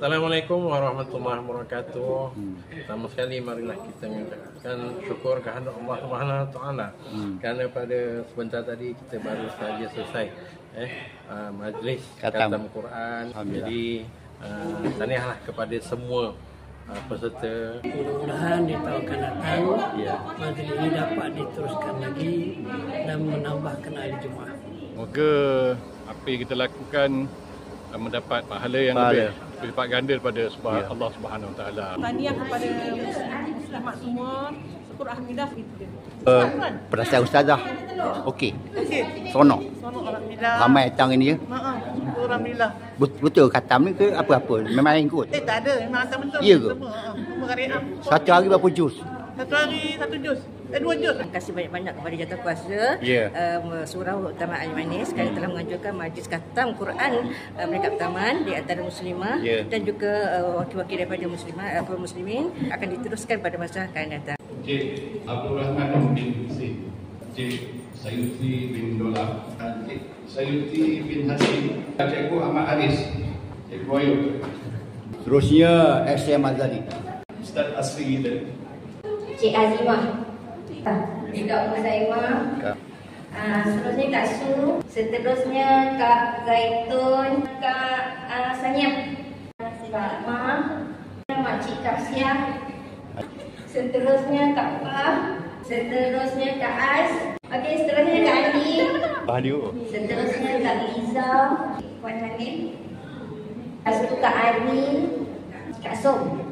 Assalamualaikum warahmatullahi wabarakatuh. Pertama sekali marilah kita mengucapkan syukur kehadrat Allah Subhanahu Wa Taala kerana pada sebentar tadi kita baru saja selesai majlis khatam Quran. Jadi tahniahlah kepada semua peserta. Mudah-mudahan di tahun akan datang majlis ini dapat diteruskan lagi dan menambahkan ahli Jumaat. Semoga apa yang kita lakukan mendapat pahala yang lebih berlipat ganda daripada Allah Subhanahu Wa Taala. Tahniah kepada muslimat semua. Syukur alhamdulillah gitu. Perasaan ustazah okey. Seronok. Alhamdulillah. Ramai datang ini ya. Syukur alhamdulillah. Betul khatam ni ke apa-apa? Memang ikut. Tak ada, memang hantar betul. Ya ke? Semua kariam. Satu hari berapa juz? Satu hari 1 juz. 2 juz. Terima kasih banyak-banyak kepada Jatuhkuasa Surau Utama Al-Manis kerana telah menganjurkan majlis khatam Quran Peringkat Pertamaan di antara muslimah dan juga wakil-wakil daripada muslimin akan diteruskan pada masa akan datang. Encik Abdul Rahman bin Husin, Encik Sayuti bin Dola, Encik Sayuti bin Hasim, Cikgu Ahmad Haris, Cikgu Ayub. Terusnya SM Azali. Ustaz Asri dan Cik Azimah, juga Umar Saimah, seterusnya Kak Su, seterusnya Kak Zaitun, Kak Sanyam, Kak Ma, Makcik Kak Siah, seterusnya Kak Fah, seterusnya Kak As, okey, seterusnya Kak Andi, seterusnya Kak Liza, Puan Hanif, lepas Kak Arni, Kak Som.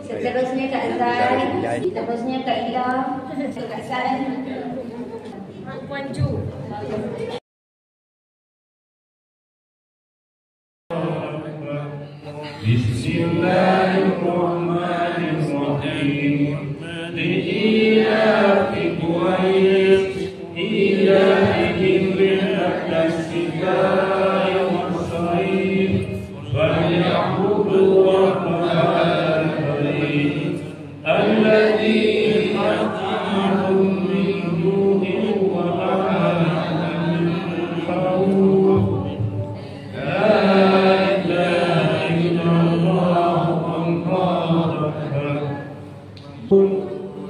Seterusnya Kak Zai, seterusnya Kak Ila, Kak San, Puan Ju. Bismillahirrahmanirrahim. Li'ilafi Quraish, ilahihim bi'akasikai wa sa'id, falyabudu rahman الذي أطعمهم من جوع وآمنهم من خوف لا إله إلا الله الله أكبر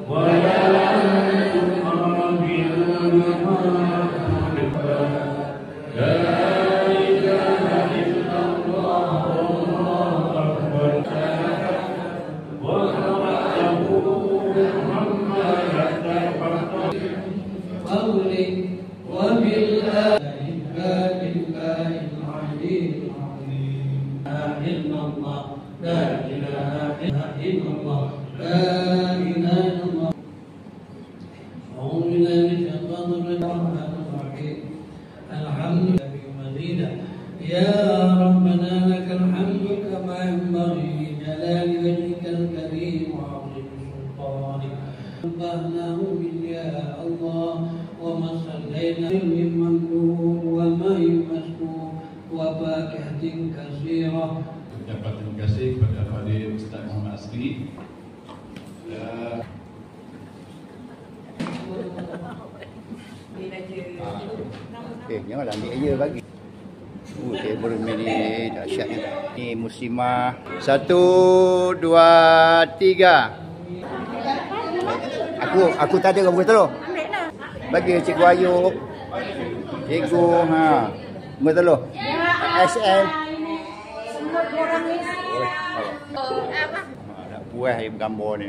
ولا يقابلون لا إله إلا الله الله أكبر يا ربنا لك الحمد كما ينبغي لجلال وجهك الكريم وعظيم سلطانك. نبهناه من يا الله وما صلينا من مملوك وماء مسكوب وفاكهة كثيرة. Ucapan terima kasih kepada Fadil Ustaz Muhammad Asri. Janganlah ambil aja bagi. Table ni dahsyatnya. Ni muslimah. 1, 2, 3. Aku tak ada buat telur. Bagi Cikgu Ayub. Cikgu buat telur. SL. Semua orang ni. Nak puas gambar ni.